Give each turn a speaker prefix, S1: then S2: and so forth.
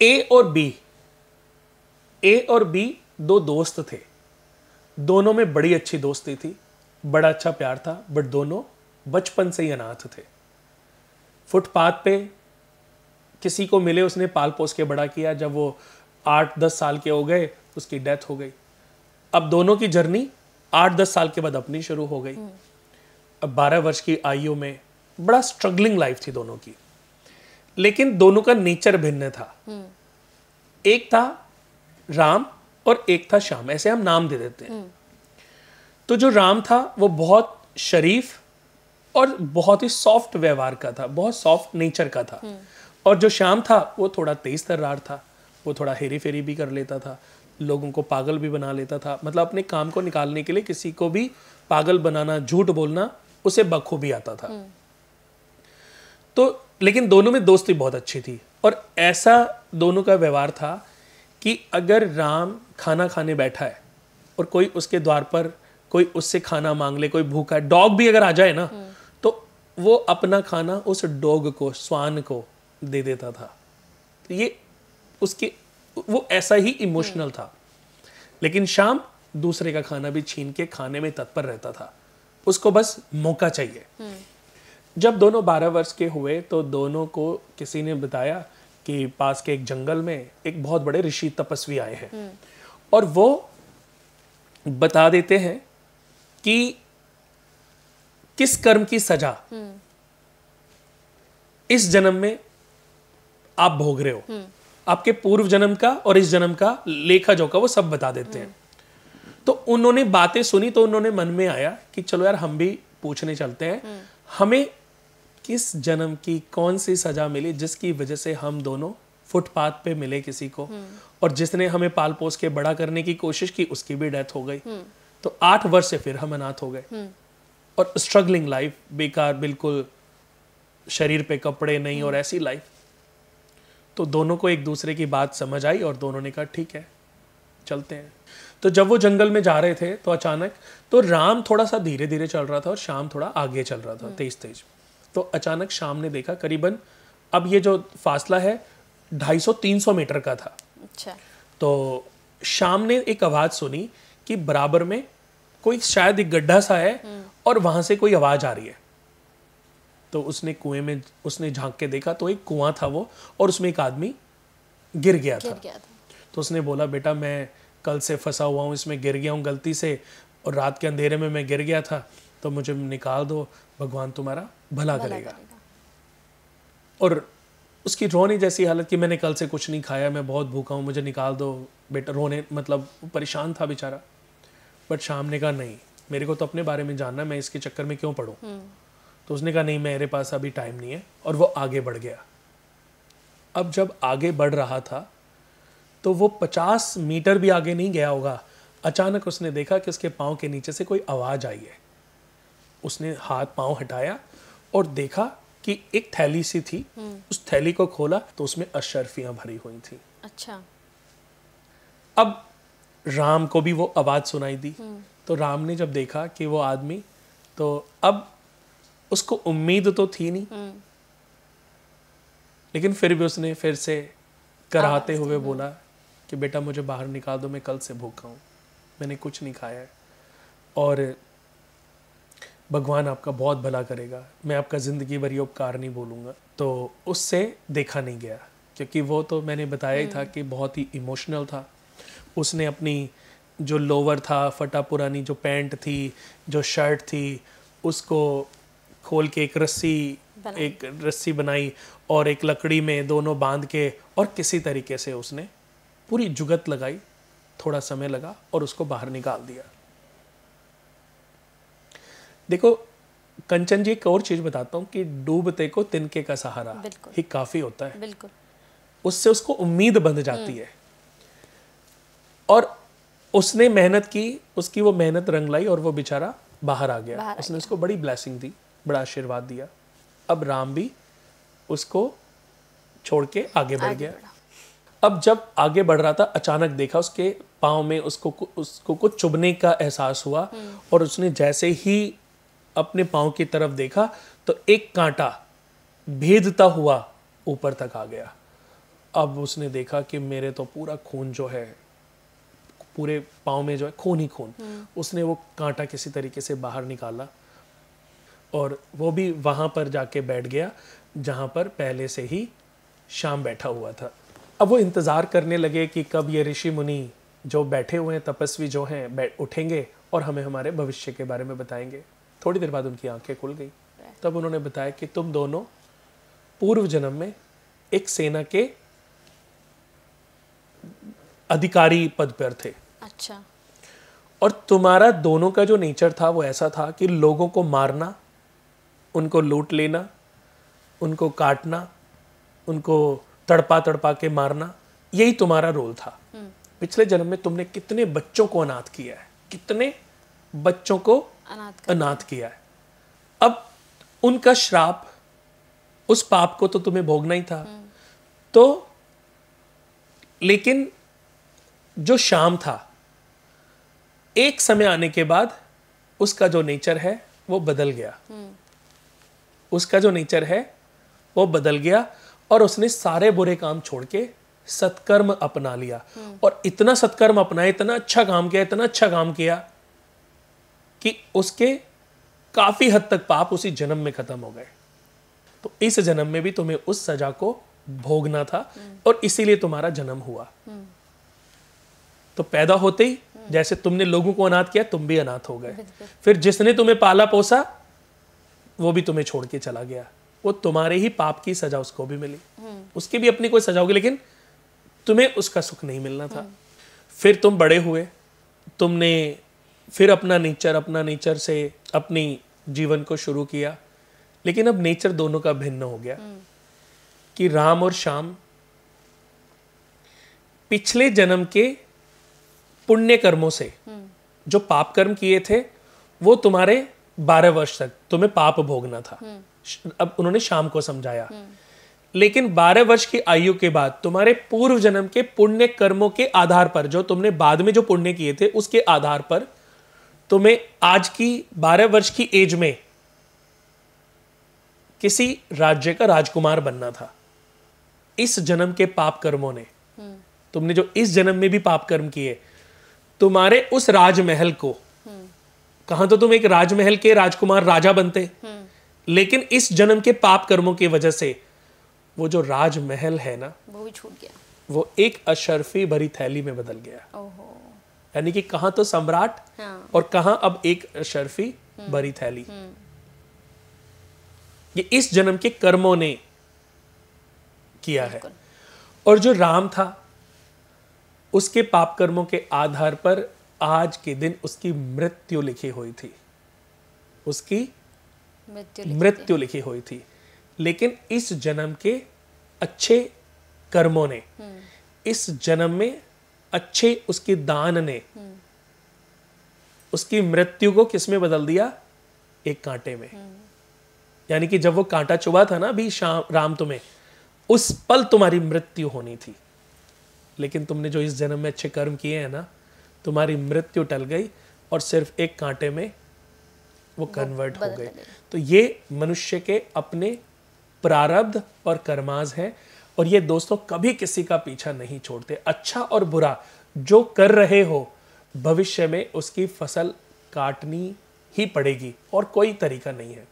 S1: ए और बी दो दोस्त थे, दोनों में बड़ी अच्छी दोस्ती थी, बड़ा अच्छा प्यार था, बट दोनों बचपन से ही अनाथ थे। फुटपाथ पे किसी को मिले, उसने पाल पोस के बड़ा किया, जब वो 8-10 साल के हो गए उसकी डेथ हो गई। अब दोनों की जर्नी 8-10 साल के बाद अपनी शुरू हो गई। अब 12 वर्ष की आयु में बड़ा स्ट्रगलिंग लाइफ थी दोनों की, लेकिन दोनों का नेचर भिन्न था। एक था राम और एक था श्याम, ऐसे हम नाम दे देते हैं। तो जो राम था वो बहुत शरीफ और बहुत ही सॉफ्ट व्यवहार का था, बहुत सॉफ्ट नेचर का था। और जो श्याम था वो थोड़ा तेज तर्रार था, वो थोड़ा हेरी फेरी भी कर लेता था, लोगों को पागल भी बना लेता था। मतलब अपने काम को निकालने के लिए किसी को भी पागल बनाना, झूठ बोलना उसे बखूबी आता था। तो लेकिन दोनों में दोस्ती बहुत अच्छी थी, और ऐसा दोनों का व्यवहार था कि अगर राम खाना खाने बैठा है और कोई उसके द्वार पर कोई उससे खाना मांग ले, कोई भूखा है, डॉग भी अगर आ जाए ना, तो वो अपना खाना उस डॉग को, स्वान को दे देता था। ये उसके, वो ऐसा ही इमोशनल था। लेकिन श्याम दूसरे का खाना भी छीन के खाने में तत्पर रहता था, उसको बस मौका चाहिए। जब दोनों 12 वर्ष के हुए तो दोनों को किसी ने बताया कि पास के एक जंगल में एक बहुत बड़े ऋषि तपस्वी आए हैं, और वो बता देते हैं कि किस कर्म की सजा इस जन्म में आप भोग रहे हो, आपके पूर्व जन्म का और इस जन्म का लेखा जोखा वो सब बता देते हैं। तो उन्होंने बातें सुनी तो उन्होंने मन में आया कि चलो यार हम भी पूछने चलते हैं, हमें किस जन्म की कौन सी सजा मिली जिसकी वजह से हम दोनों फुटपाथ पे मिले किसी को, और जिसने हमें पाल पोस के बड़ा करने की कोशिश की उसकी भी डेथ हो गई। तो 8 वर्ष से फिर हम अनाथ हो गए, और स्ट्रगलिंग लाइफ, बेकार, बिल्कुल शरीर पे कपड़े नहीं और ऐसी लाइफ। तो दोनों को एक दूसरे की बात समझ आई और दोनों ने कहा ठीक है चलते हैं। तो जब वो जंगल में जा रहे थे तो अचानक, तो राम थोड़ा सा धीरे धीरे चल रहा था और श्याम थोड़ा आगे चल रहा था तेज तेज। तो अचानक श्याम ने देखा करीबन, अब ये जो फासला है 250-300 मीटर का था।
S2: अच्छा।
S1: तो श्याम ने एक आवाज सुनी कि बराबर में कोई शायद एक गड्ढा सा है और वहां से कोई आवाज आ रही है। तो उसने कुएं में उसने झांक के देखा तो एक कुआं था वो, और उसमें एक आदमी गिर गया था। तो उसने बोला बेटा मैं कल से फंसा हुआ हूँ इसमें, गिर गया हूँ गलती से, और रात के अंधेरे में मैं गिर गया था, तो मुझे निकाल दो, भगवान तुम्हारा भला करेगा। और उसकी रोने जैसी हालत कि मैंने कल से कुछ नहीं खाया, मैं बहुत भूखा हूँ, मुझे निकाल दो बेटा, रोने मतलब परेशान था बेचारा। बट श्याम ने कहा नहीं, मेरे को तो अपने बारे में जानना, मैं इसके चक्कर में क्यों पढूं। तो उसने कहा नहीं मेरे पास अभी टाइम नहीं है, और वो आगे बढ़ गया। अब जब आगे बढ़ रहा था तो वो 50 मीटर भी आगे नहीं गया होगा, अचानक उसने देखा कि उसके पाँव के नीचे से कोई आवाज आई है। उसने हाथ पाँव हटाया और देखा कि एक थैली सी थी, उस थैली को खोला तो उसमें अशर्फियां भरी हुई थी।
S2: अच्छा।
S1: अब राम को भी वो आवाज सुनाई दी, तो राम ने जब देखा कि वो आदमी, तो अब उसको उम्मीद तो थी नहीं, लेकिन फिर भी उसने फिर से कराहते हुए बोला कि बेटा मुझे बाहर निकाल दो, मैं कल से भूखा हूँ, मैंने कुछ नहीं खाया है, और भगवान आपका बहुत भला करेगा, मैं आपका ज़िंदगी भर ये उपकार नहीं बोलूँगा। तो उससे देखा नहीं गया, क्योंकि वो तो मैंने बताया ही था कि बहुत ही इमोशनल था। उसने अपनी जो लोवर था, फटा पुरानी जो पैंट थी, जो शर्ट थी, उसको खोल के एक रस्सी बनाई और एक लकड़ी में दोनों बांध के, और किसी तरीके से उसने पूरी जुगत लगाई, थोड़ा समय लगा और उसको बाहर निकाल दिया। देखो कंचन जी, एक और चीज बताता हूँ कि डूबते को तिनके का सहारा ही काफी होता है।
S2: बिल्कुल।
S1: उससे उसको उम्मीद बंध जाती है, और उसने मेहनत की, उसकी वो मेहनत रंग लाई और वो बेचारा बाहर आ गया। उसने उसको बड़ी ब्लेसिंग दी, बड़ा आशीर्वाद दिया। अब राम भी उसको छोड़ के आगे बढ़ गया। अब जब आगे बढ़ रहा था अचानक देखा उसके पाँव में उसको कुछ चुभने का एहसास हुआ, और उसने जैसे ही अपने पाँव की तरफ देखा तो एक कांटा भेदता हुआ ऊपर तक आ गया, अब उसने देखा कि मेरे तो पूरा खून जो है, पूरे पाँव में जो है खून ही खून। उसने वो कांटा किसी तरीके से बाहर निकाला और वो भी वहाँ पर जाके बैठ गया जहाँ पर पहले से ही शाम बैठा हुआ था। अब वो इंतज़ार करने लगे कि कब ये ऋषि मुनि जो बैठे हुए हैं, तपस्वी जो हैं, उठेंगे और हमें हमारे भविष्य के बारे में बताएंगे। थोड़ी देर बाद उनकी आंखें खुल गई। तब उन्होंने बताया कि तुम दोनों पूर्व जन्म में एक सेना के अधिकारी पद पर थे।
S2: अच्छा।
S1: और तुम्हारा दोनों का जो नेचर था वो ऐसा था कि लोगों को मारना, उनको लूट लेना, उनको काटना, उनको तड़पा तड़पा के मारना, यही तुम्हारा रोल था। पिछले जन्म में तुमने कितने बच्चों को अनाथ किया है, कितने बच्चों को अनाथ किया है। अब उनका श्राप, उस पाप को तो तुम्हें भोगना ही था। तो लेकिन जो शाम था, एक समय आने के बाद उसका जो नेचर है वो बदल गया। उसका जो नेचर है वो बदल गया और उसने सारे बुरे काम छोड़ के सत्कर्म अपना लिया। और इतना सत्कर्म अपनाया, इतना अच्छा काम किया, इतना अच्छा काम किया कि उसके काफी हद तक पाप उसी जन्म में खत्म हो गए। तो इस जन्म में भी तुम्हें उस सजा को भोगना था और इसीलिए तुम्हारा जन्म हुआ। तो पैदा होते ही जैसे तुमने लोगों को अनाथ किया, तुम भी अनाथ हो गए। फिर जिसने तुम्हें पाला पोसा वो भी तुम्हें छोड़ के चला गया। वो तुम्हारे ही पाप की सजा उसको भी मिली। उसकी भी अपनी कोई सजा होगी, लेकिन तुम्हें उसका सुख नहीं मिलना था। फिर तुम बड़े हुए, तुमने फिर अपना नेचर से अपनी जीवन को शुरू किया। लेकिन अब नेचर दोनों का भिन्न हो गया कि राम और श्याम पिछले जन्म के पुण्य कर्मों से जो पाप कर्म किए थे वो तुम्हारे 12 वर्ष तक तुम्हें पाप भोगना था। अब उन्होंने श्याम को समझाया। लेकिन 12 वर्ष की आयु के बाद तुम्हारे पूर्व जन्म के पुण्य कर्मों के आधार पर, जो तुमने बाद में जो पुण्य किए थे उसके आधार पर तुम्हें आज की 12 वर्ष की एज में किसी राज्य का राजकुमार बनना था। इस जन्म के पाप कर्मों ने, तुमने जो इस जन्म में भी पाप कर्म किए, तुम्हारे उस राजमहल को, कहां तो तुम एक राजमहल के राजकुमार राजा बनते, लेकिन इस जन्म के पाप कर्मों की वजह से वो जो राजमहल है ना,
S2: वो भी छूट गया। वो
S1: एक अशर्फी भरी थैली में बदल गया। यानी कि कहां तो सम्राट और कहां अब एक अशर्फी भरी थैली। ये इस जन्म के कर्मों ने किया है। और जो राम था उसके पाप कर्मों के आधार पर आज के दिन उसकी मृत्यु लिखी हुई थी। उसकी मृत्यु लिखी हुई थी। लेकिन इस जन्म के अच्छे कर्मों ने, इस जन्म में अच्छे उसके दान ने उसकी मृत्यु को किस में बदल दिया? एक कांटे में। यानी कि जब वो कांटा चुभा था ना अभी राम तुम्हें, उस पल तुम्हारी मृत्यु होनी थी। लेकिन तुमने जो इस जन्म में अच्छे कर्म किए हैं ना, तुम्हारी मृत्यु टल गई और सिर्फ एक कांटे में वो कन्वर्ट हो गए। तो ये मनुष्य के अपने प्रारब्ध और कर्माज हैं। और ये दोस्तों कभी किसी का पीछा नहीं छोड़ते। अच्छा और बुरा जो कर रहे हो, भविष्य में उसकी फसल काटनी ही पड़ेगी और कोई तरीका नहीं है।